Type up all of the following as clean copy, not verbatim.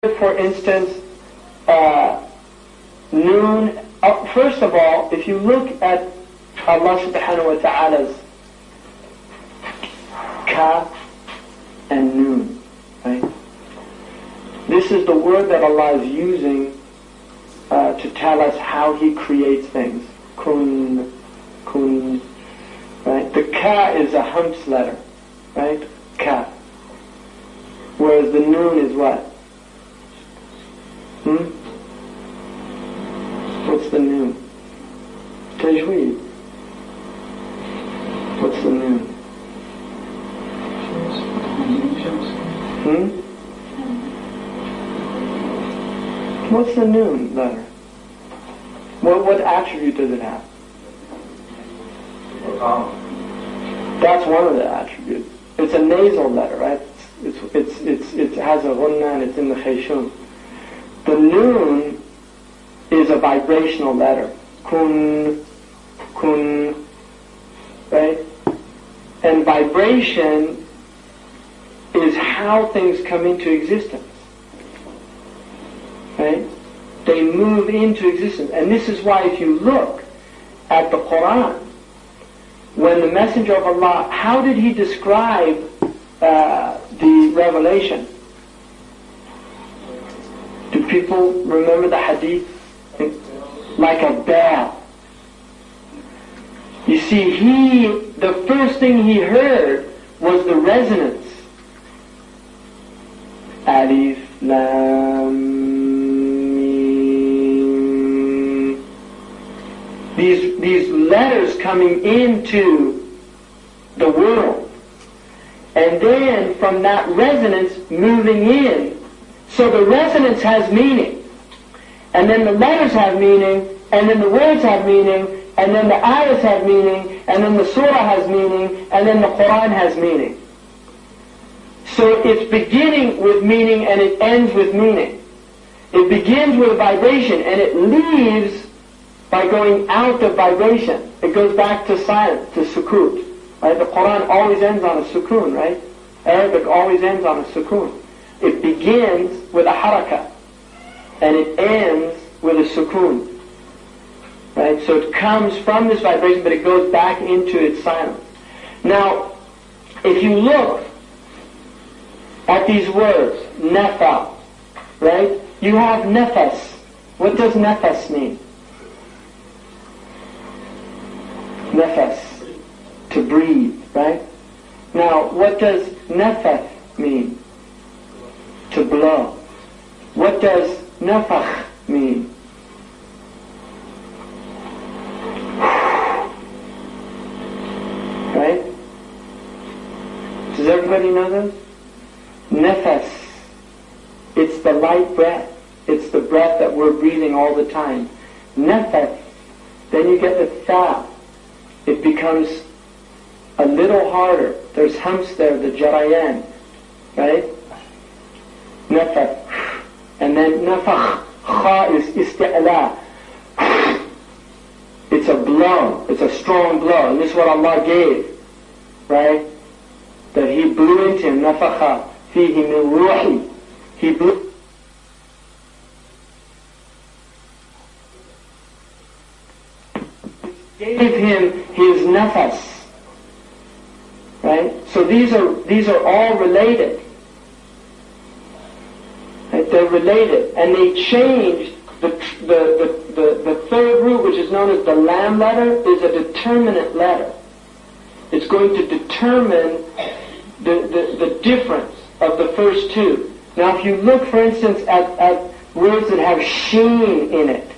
For instance, noon. First of all, if you look at Allah subhanahu wa ta'ala's kaf and noon, right? This is the word that Allah is using to tell us how He creates things. Kun, right? The ka is a humps letter, right? Ka. Whereas the noon is what? What's the noon? Tajweed. What's the noon? What's the noon letter? What attribute does it have? That's one of the attributes. It's a nasal letter, right? It has a ghunnah and it's in the khayshum. The noon is a vibrational letter. Kun, right? And vibration is how things come into existence. Right? They move into existence. And this is why if you look at the Quran, when the Messenger of Allah, how did he describe the revelation? Do people remember the hadith? Like a bell. You see, the first thing he heard was the resonance. Alif, Lam, Mim. These letters coming into the world. And then from that resonance moving in. So the resonance has meaning, and then the letters have meaning, and then the words have meaning, and then the ayahs have meaning, and then the surah has meaning, and then the Quran has meaning. So it's beginning with meaning and it ends with meaning. It begins with a vibration and it leaves by going out of vibration. It goes back to silence, to sukut. Right? The Quran always ends on a sukun, right? Arabic always ends on a sukun. It begins with a harakah, and it ends with a sukoon. Right? So it comes from this vibration, but it goes back into its silence. Now, if you look at these words, nafa, right? You have nafas. What does nafas mean? Nafas, to breathe, right? Now, what does nafath mean? To blow. What does nafakh mean? Right? Does everybody know this? Nafas. It's the light breath. It's the breath that we're breathing all the time. Nafath. Then you get the tha. It becomes a little harder. There's humps there, the jarayan. Right? Nafakh. And then nafakh. Kha is isti'la. It's a blow. It's a strong blow. And this is what Allah gave. Right? That He blew into him. Nafakha fihi min ruhi. He blew. Gave him his nafas. Right? So these are all related. Right? They're related, and they changed the third root, which is known as the lam letter, is a determinate letter. It's going to determine the difference of the first two. Now, if you look, for instance, at words that have sheen in it,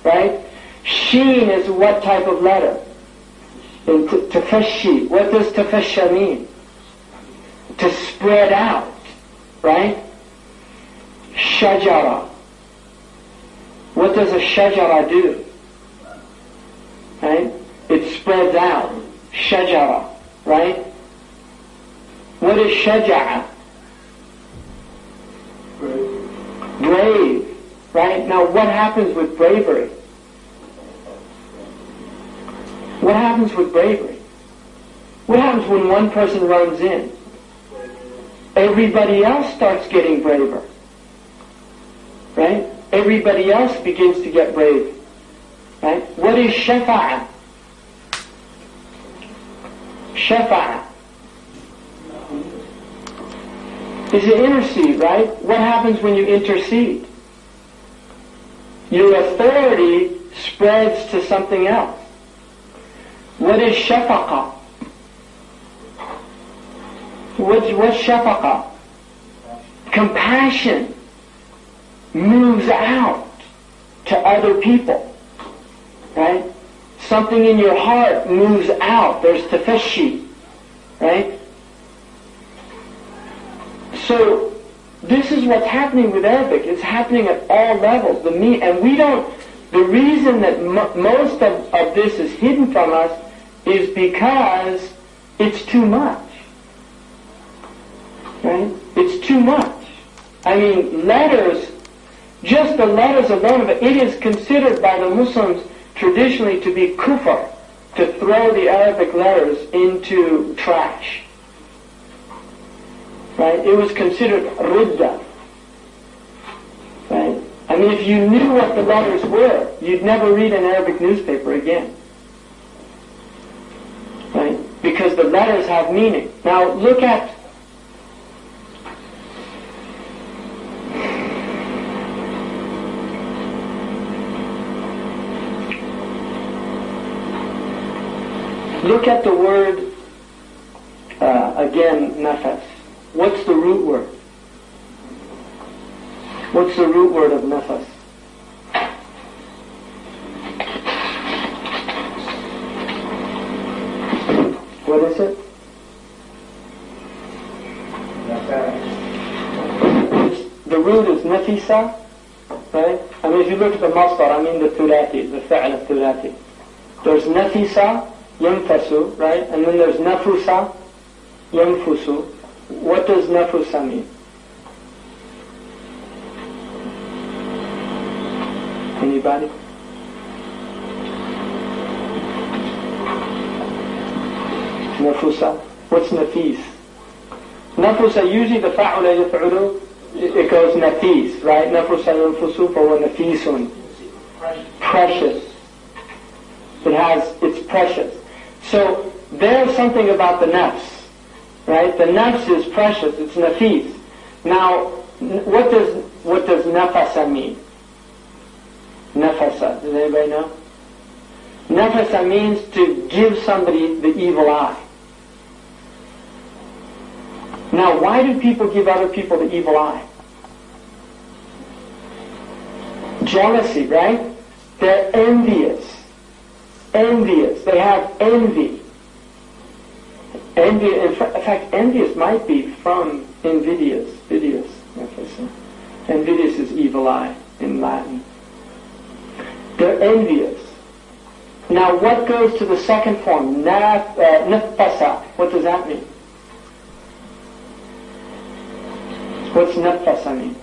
right? Sheen is what type of letter? In tafashi. What does tafasha mean? To spread out, right? Shajara. What does a shajara do? Right? It spreads out. Shajara. Right? What is shaja'a? Brave. Right? Now what happens with bravery? What happens with bravery? What happens when one person runs in? Everybody else starts getting braver. right? Everybody else begins to get brave, right? What is shafa'ah? Shafa'ah is an intercede, right? What happens when you intercede? Your authority spreads to something else. What is shafaqah? What's shafaqah? Compassion moves out to other people, right? Something in your heart moves out. There's tafashi, right? So this is what's happening with Arabic. It's happening at all levels. The reason that most of this is hidden from us is because it's too much, right? It's too much. I mean, letters, just the letters alone, it is considered by the Muslims traditionally to be kufr, to throw the Arabic letters into trash. Right? It was considered ridda. Right? I mean, if you knew what the letters were, you'd never read an Arabic newspaper again. Right? Because the letters have meaning. Now look at the word, again, nafas. What's the root word? What's the root word of nafas? What is it? The root is nafisa, right? I mean, if you look at the masdar, I mean the thulathi, the fa'al thulathi. There's nafisa, yanfasu, right? And then there's nafusa, yanfusu. What does nafusa mean? Anybody? Nafusa. What's nafis? Nafusa, usually the fa'ula yaf'ulu, it goes nafis, right? Nafusa yanfusu for nafisun. Precious. It's precious. So there's something about the nafs, right? The nafs is precious, it's nafis. Now, what does nafasa mean? Nafasa, does anybody know? Nafasa means to give somebody the evil eye. Now, why do people give other people the evil eye? Jealousy, right? They're envious. Envious. They have envy. Envy. In fact, envious might be from invidious. Invidious is evil eye in Latin. They're envious. Now, what goes to the second form? Nafasa. What does that mean? What's nafasa mean?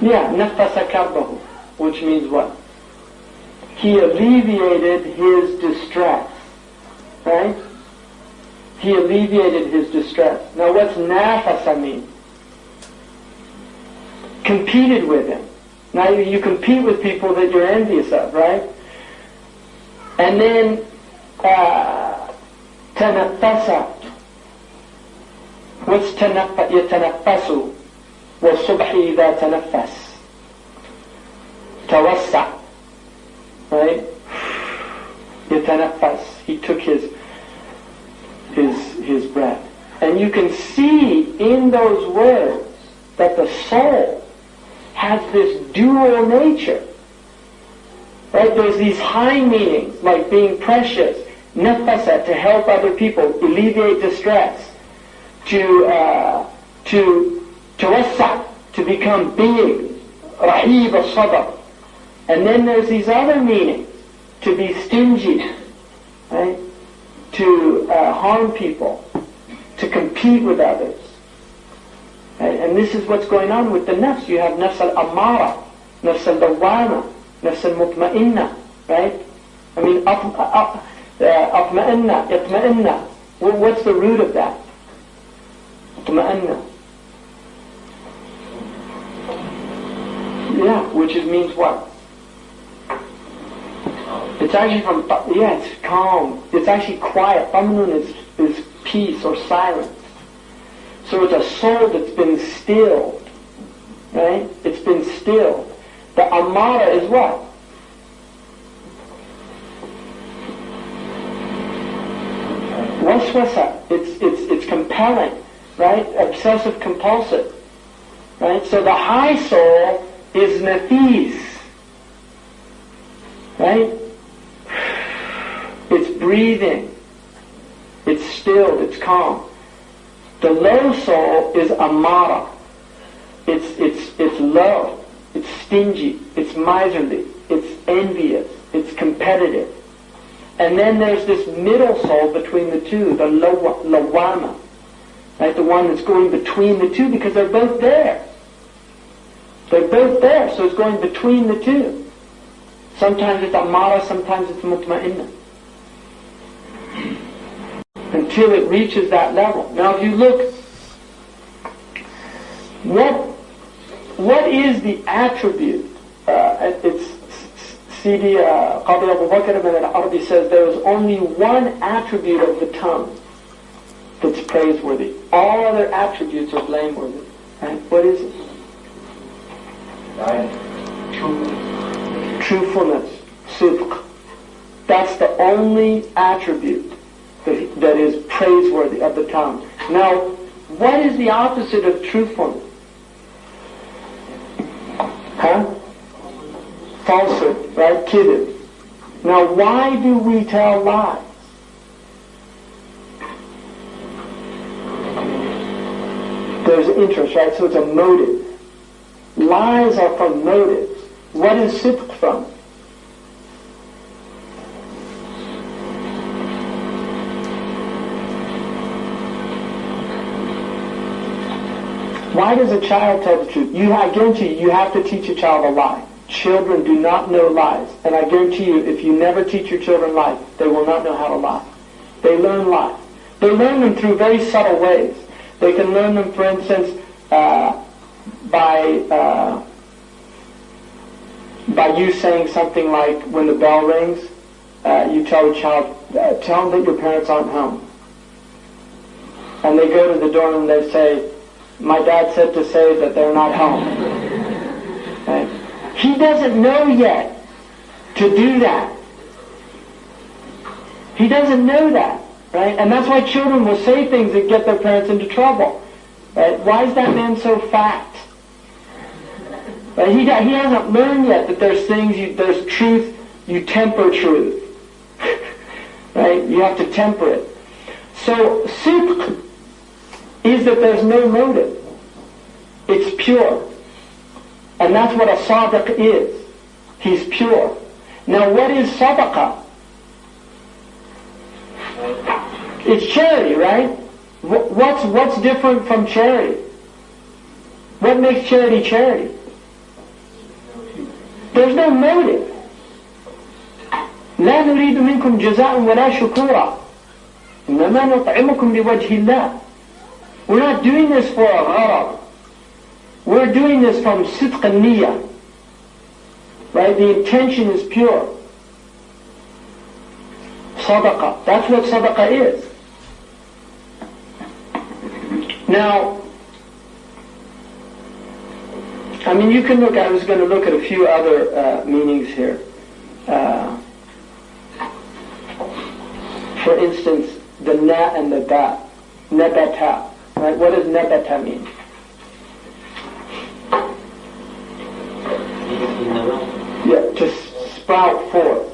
Yeah, nafasa karbahu, which means what? He alleviated his distress, right? He alleviated his distress. Now what's nafasa mean? Competed with him. Now you compete with people that you're envious of, right? And then tanafasa. What's yatanaffasu? وَالصُّبْحِ إِذَا تَنَفَّسْ تَوَسَّعْ. Right? Yatanaffas. He took his breath. And you can see in those words that the soul has this dual nature. Right? There's these high meanings, like being precious, nafasa, to help other people, alleviate distress, to wassa, to become big, rahib al-sadr. And then there's these other meanings, to be stingy, right? To harm people, to compete with others. Right? And this is what's going on with the nafs. You have nafs al-ammara, nafs al-dawwama, nafs al-mutma'inna, right? I mean, atma'inna, itma'inna. What's the root of that? Itma'inna. Yeah, which means what? It's actually from, it's calm. It's actually quiet. Tamnun is peace or silence. So it's a soul that's been stilled. Right? It's been stilled. The amara is what? Waswasa. It's compelling. Right? Obsessive compulsive. Right? So the high soul is nafis. Right? It's breathing. It's stilled. It's calm. The low soul is amara. It's low. It's stingy. It's miserly. It's envious. It's competitive. And then there's this middle soul between the two, the lawama. Right? The one that's going between the two because they're both there. They're both there, so it's going between the two. Sometimes it's amara, sometimes it's mutma'inna. Until it reaches that level. Now if you look, what is the attribute? It's Sidi Qadi Abu Bakr ibn al-Arabi says there is only one attribute of the tongue that's praiseworthy. All other attributes are blameworthy. Right? What is it? Truthfulness. Sidq. That's the only attribute that is praiseworthy of the tongue. Now, what is the opposite of truthfulness? Falsehood, right? Kidib. Now, why do we tell lies? There's interest, right? So it's a motive. Lies are from motives. What is sidq from? Why does a child tell the truth? I guarantee you have to teach a child a lie. Children do not know lies. And I guarantee you, if you never teach your children lies, they will not know how to lie. They learn lies. They learn them through very subtle ways. They can learn them, for instance, by you saying something like, when the bell rings, you tell the child, tell them that your parents aren't home. And they go to the door and they say, my dad said to say that they're not home. Right? He doesn't know yet to do that. He doesn't know that. Right? And that's why children will say things that get their parents into trouble. Right? Why is that man so fat? Right? He hasn't learned yet that there's things, there's truth, you temper truth. Right? You have to temper it. So, sidq is that there's no motive. It's pure. And that's what a sadiq is. He's pure. Now what is sadaqah? It's charity, right? What's different from charity? What makes charity charity? There's no motive. لا نريد منكم جزاء ولا شكورا إنما نطعمكم لوجه الله. We're not doing this for a gharab. We're doing this from sidq al-niyyah. Right? The intention is pure. Sadaqah. That's what sadaqah is. Now, I mean, you can look, I was going to look at a few other meanings here. For instance, the na and the ba. Nabata. Right? What does nabata mean? Yeah, to sprout forth.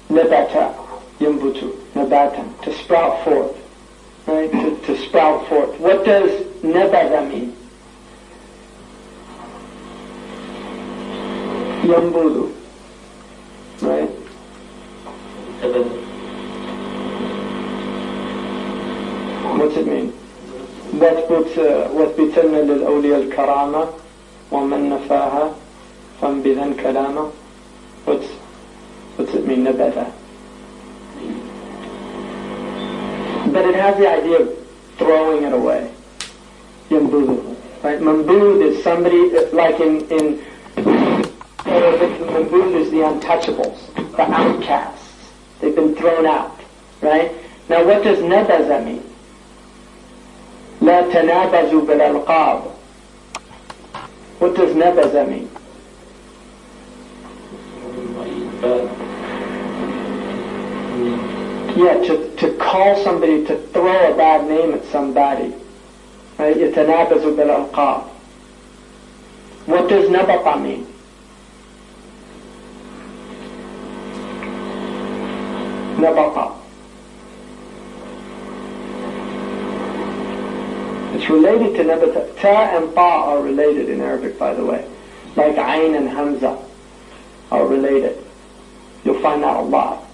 Nabata. Yambutu. Nabatan. To sprout forth. Right? To sprout forth. What does nabata mean? Yambudu. Right? What's it mean? واثبتن للأولياء الكرامة ومن نفاها فانبذن كلامه. What's it mean? Nabata. But it has the idea of throwing it away. Yambudu. Right? Mambud is somebody, like in The Mambud is the untouchables, the outcasts. They've been thrown out, right? Now what does nabaza mean? La tanabazu bil alqab. What does nabaza mean? Yeah, to call somebody, to throw a bad name at somebody. Right? Yatanabazu bil alqab. What does nabata mean? Nabata. It's related to nabata. Ta and ta are related in Arabic, by the way. Like ayn and hamza are related. You'll find that a lot.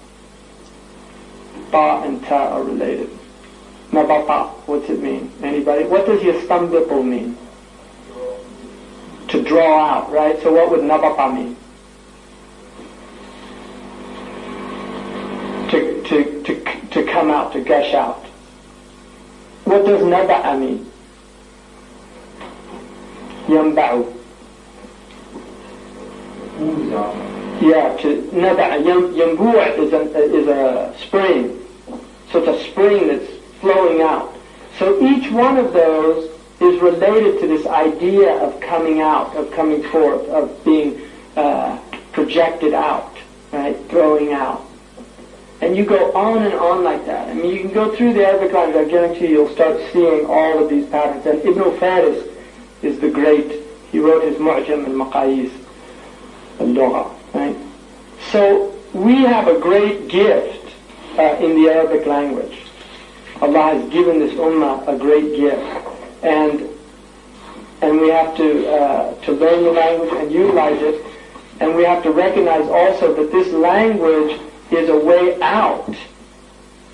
Ta and ta are related. Nabata, what's it mean? Anybody? What does yastanbitu mean? To draw out, right? So what would nabata mean? To come out, to gush out. What does naba'a mean? Yamba'u. Yeah, to naba'a. Yambu' is a spring. So it's a spring that's flowing out. So each one of those is related to this idea of coming out, of coming forth, of being projected out, right? Throwing out. And you go on and on like that. I mean, you can go through the Arabic language. I guarantee you'll start seeing all of these patterns. And Ibn Faris is the great. He wrote his Mu'jam al-Maqayis al-Lugha, right? So we have a great gift in the Arabic language. Allah has given this ummah a great gift, and we have to learn the language and utilize it, and we have to recognize also that this language is a way out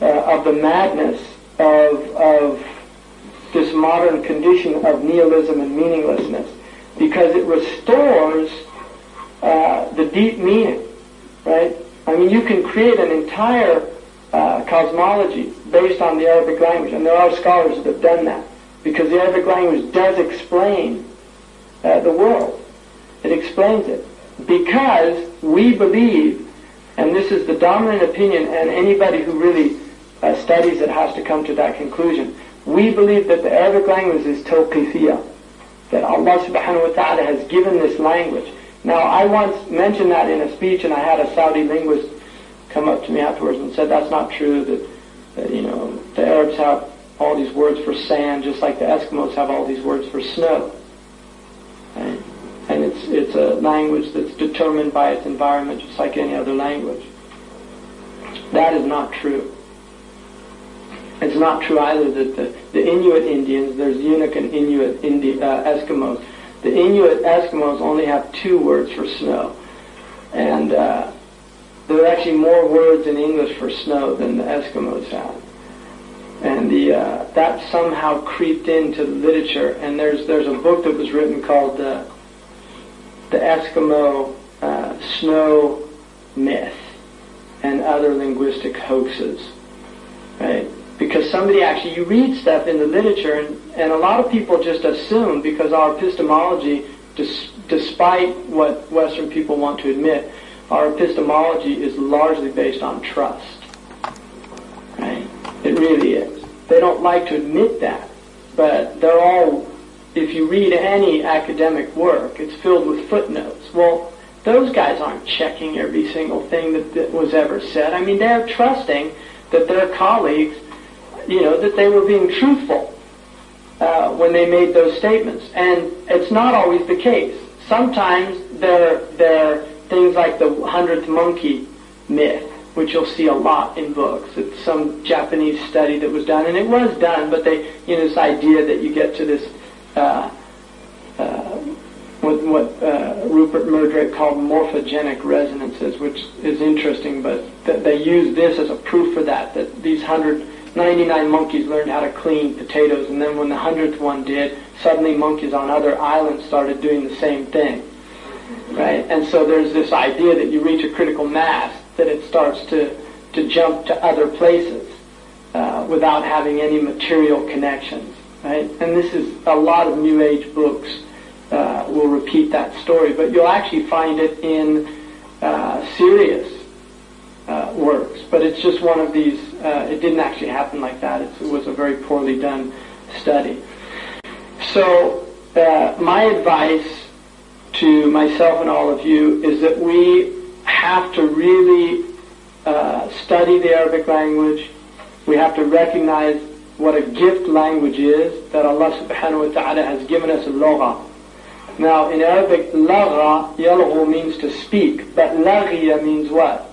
of the madness of this modern condition of nihilism and meaninglessness, because it restores the deep meaning, right? I mean, you can create an entire cosmology based on the Arabic language, and there are scholars that have done that, because the Arabic language does explain the world. It explains it. Because we believe, and this is the dominant opinion, and anybody who really studies it has to come to that conclusion, we believe that the Arabic language is tawqifiyah, that Allah subhanahu wa ta'ala has given this language. Now, I once mentioned that in a speech, and I had a Saudi linguist come up to me afterwards and said that's not true, that the Arabs have all these words for sand, just like the Eskimos have all these words for snow. Right? And it's a language that's determined by its environment, just like any other language. That is not true. It's not true either that the Inuit Indians, there's Yunuk and Inuit Eskimos. The Inuit Eskimos only have 2 words for snow. And there are actually more words in English for snow than the Eskimos have. And that somehow creeped into the literature. And there's a book that was written called the Eskimo Snow Myth and Other Linguistic Hoaxes, right? Because somebody actually, you read stuff in the literature, and a lot of people just assume, because our epistemology, despite what Western people want to admit, our epistemology is largely based on trust, right? It really is. They don't like to admit that, but they're all, if you read any academic work, it's filled with footnotes. Well, those guys aren't checking every single thing that was ever said. I mean, they're trusting that their colleagues, that they were being truthful when they made those statements. And it's not always the case. Sometimes they're things like the 100th monkey myth, which you'll see a lot in books. It's some Japanese study that was done, and it was done, but they, this idea that you get to this, what Rupert Murdrake called morphogenic resonances, which is interesting, but they use this as a proof for that these 199 monkeys learned how to clean potatoes, and then when the 100th one did, suddenly monkeys on other islands started doing the same thing. Right? And so there's this idea that you reach a critical mass, that it starts to jump to other places without having any material connections. Right? And this is a lot of New Age books will repeat that story. But you'll actually find it in serious works. But it's just one of these, it didn't actually happen like that. It was a very poorly done study. So my advice to myself and all of you is that we have to really study the Arabic language. We have to recognize what a gift language is, that Allah subhanahu wa ta'ala has given us a lugha. Now in Arabic, lagha, yalghu means to speak, but laghiya means what?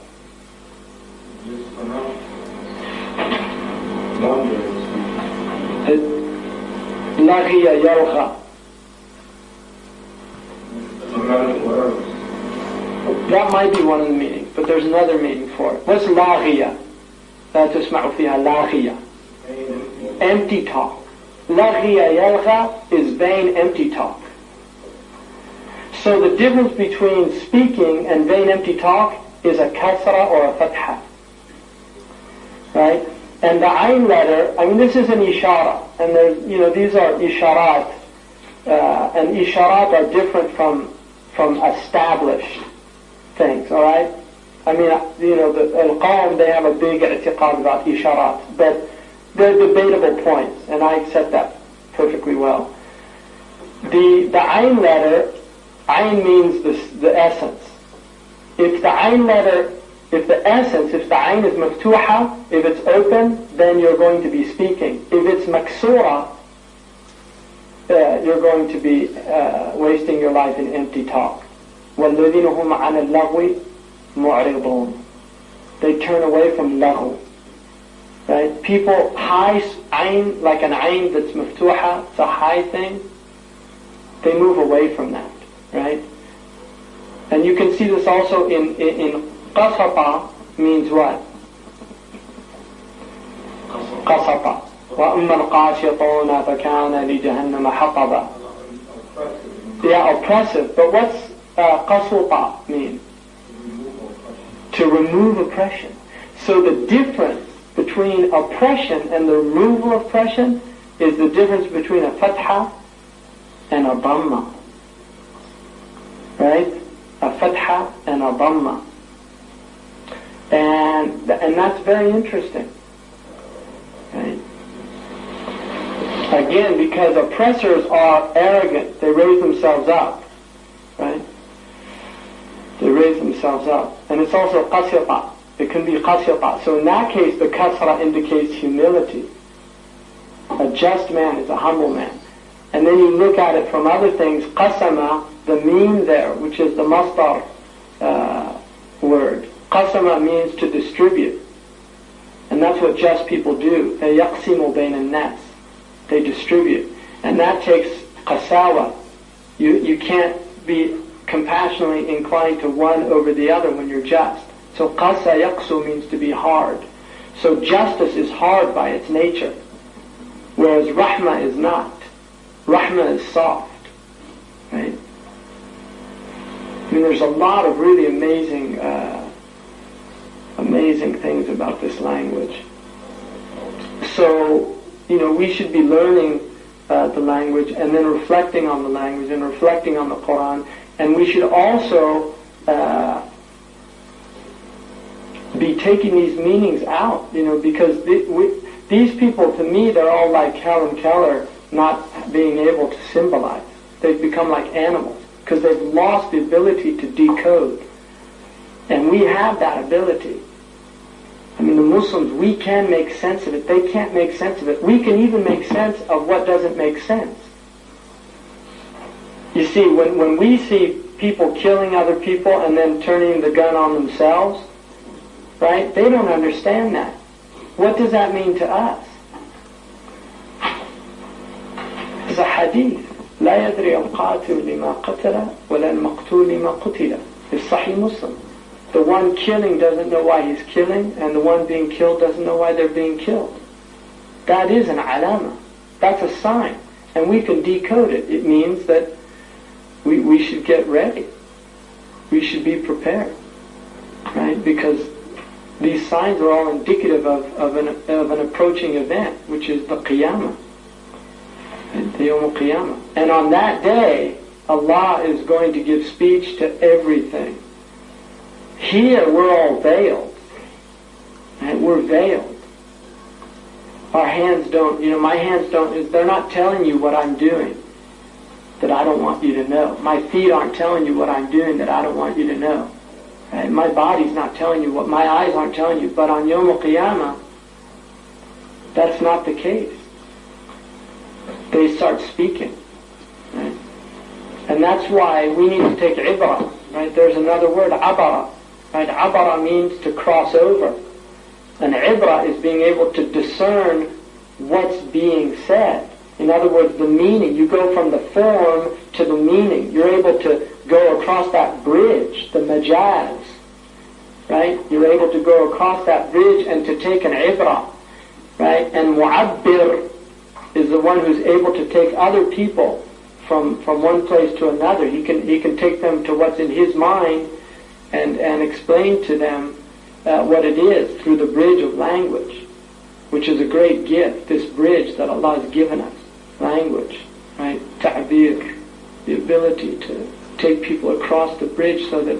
Laghiya yalgha. That might be one of the meanings, but there's another meaning for it. What's laghiya? لا تسمع فيها لاغية. Empty talk. Laghiya yalgha is vain, empty talk. So the difference between speaking and vain, empty talk is a kasra or a fatha. Right? And the ayn letter, I mean, this is an ishara, and there's, these are isharat, and isharat are different from established things. All right? I mean, the al-Qawm, they have a big i'tiqad about isharat, but they're debatable points, and I accept that perfectly well. The ayn letter, ayn means the essence. If the ayn letter, if the ayn is maftuha, if it's open, then you're going to be speaking. If it's maksura, you're going to be wasting your life in empty talk. وَالَّذِينَ هُمْ عَنَ اللَّغْوِ مُعْرِضُونَ. They turn away from lahu. Right? People, high ayn, like an ayn that's maftuha, it's a high thing, they move away from that. Right? And you can see this also in qasata means what? Qasata. وَأَمَّا الْقَاسِطُونَ فَكَانَ لِجَهَنَّمَ حَطَبًا. Yeah, oppressive. But what's qasuta mean? To remove oppression. So the difference between oppression and the removal of oppression is the difference between a fatha and a dhamma. Right? A fatha and a dhamma. And that's very interesting. Right? Again, because oppressors are arrogant, they raise themselves up. Right? They raise themselves up. And it's also qasita. It can be qasita. So in that case, the kasra indicates humility. A just man is a humble man. And then you look at it from other things, qasama, the mean there, which is the masdar word. Qasama means to distribute. And that's what just people do. يَقْسِمُ بَيْنَ النَّاسِ. They distribute. And that takes qasawa. You can't be compassionately inclined to one over the other when you're just. So qasa yaqsu means to be hard. So justice is hard by its nature, whereas rahma is not. Rahma is soft. Right? I mean, there's a lot of really amazing things about this language. So, we should be learning the language and then reflecting on the language and reflecting on the Quran. And we should also be taking these meanings out, because these people, to me, they're all like Helen Keller, not being able to symbolize. They've become like animals, because they've lost the ability to decode. And we have that ability. I mean, the Muslims, we can make sense of it. They can't make sense of it. We can even make sense of what doesn't make sense. You see, when we see people killing other people and then turning the gun on themselves, right? They don't understand that. What does that mean to us? It's a hadith. لا يدري القاتل لما قتل ولا المقتول لما قتل. It's Sahih Muslim. The one killing doesn't know why he's killing, and the one being killed doesn't know why they're being killed. That is an alama. That's a sign. And we can decode it. It means that we should get ready. We should be prepared. Right? Because these signs are all indicative of an approaching event, which is the Qiyamah. The Yawm al-Qiyamah. And on that day, Allah is going to give speech to everything. Here we're all veiled. Right? We're veiled. Our hands don't, my hands don't, they're not telling you what I'm doing that I don't want you to know. My feet aren't telling you what I'm doing that I don't want you to know. Right? My body's not telling you what, my eyes aren't telling you. But on Yawm al-Qiyamah, that's not the case. They start speaking. Right? And that's why we need to take ibrah. Right? There's another word, abara. Right? Abara means to cross over. And ibrah is being able to discern what's being said. In other words, the meaning. You go from the form to the meaning. You're able to go across that bridge, the majaz. Right? You're able to go across that bridge and to take an ibrah. Right? And mu'abbir is the one who's able to take other people from one place to another. He can take them to what's in his mind and explain to them what it is through the bridge of language, which is a great gift, this bridge that Allah has given us, language, right? Ta'bir, the ability to take people across the bridge so that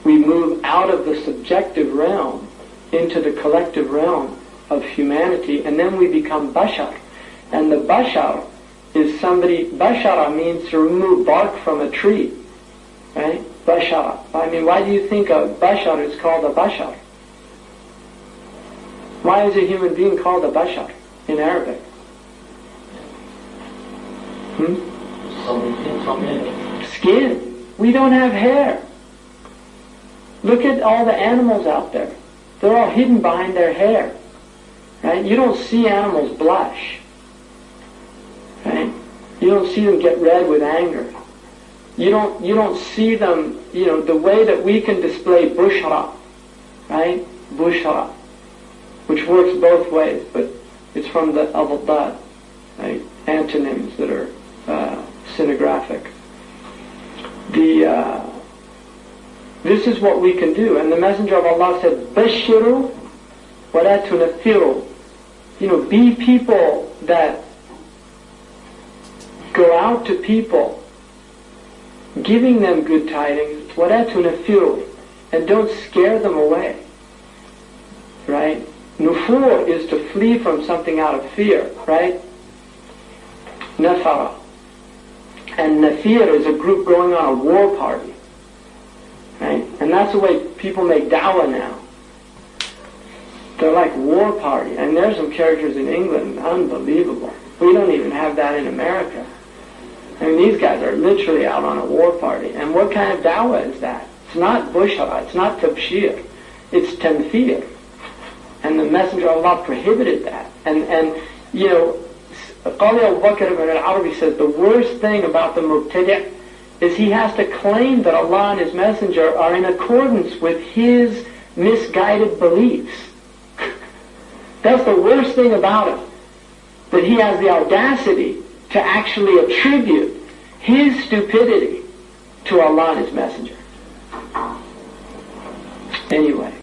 we move out of the subjective realm into the collective realm of humanity, and then we become bashar. And the bashar is somebody, bashara means to remove bark from a tree, right? Bashara. I mean, why do you think a bashar is called a bashar? Why is a human being called a bashar in Arabic? Skin. We don't have hair. Look at all the animals out there. They're all hidden behind their hair. Right? You don't see animals blush. Right? You don't see them get red with anger. You don't see them, the way that we can display bushra, right? Bushra, which works both ways, but it's from the al-dad, right? Antonyms that are synographic. This is what we can do, and the Messenger of Allah said, "Bashiru wa la tunaffiru." Be people that go out to people, giving them good tidings, wa la tunaffiru, and don't scare them away. Right? Nufur is to flee from something out of fear, right? Nafara. And nafir is a group going on a war party. Right? And that's the way people make da'wah now. They're like war party. And there's some characters in England, unbelievable. We don't even have that in America. I mean, these guys are literally out on a war party. And what kind of da'wah is that? It's not bushra, it's not tabshir, it's tamthir. And the Messenger of Allah prohibited that. And Qali Abu Bakr ibn al-Arabi says the worst thing about the mubtadi' is he has to claim that Allah and His Messenger are in accordance with his misguided beliefs. That's the worst thing about him. That he has the audacity to actually attribute his stupidity to Allah and His Messenger. Anyway.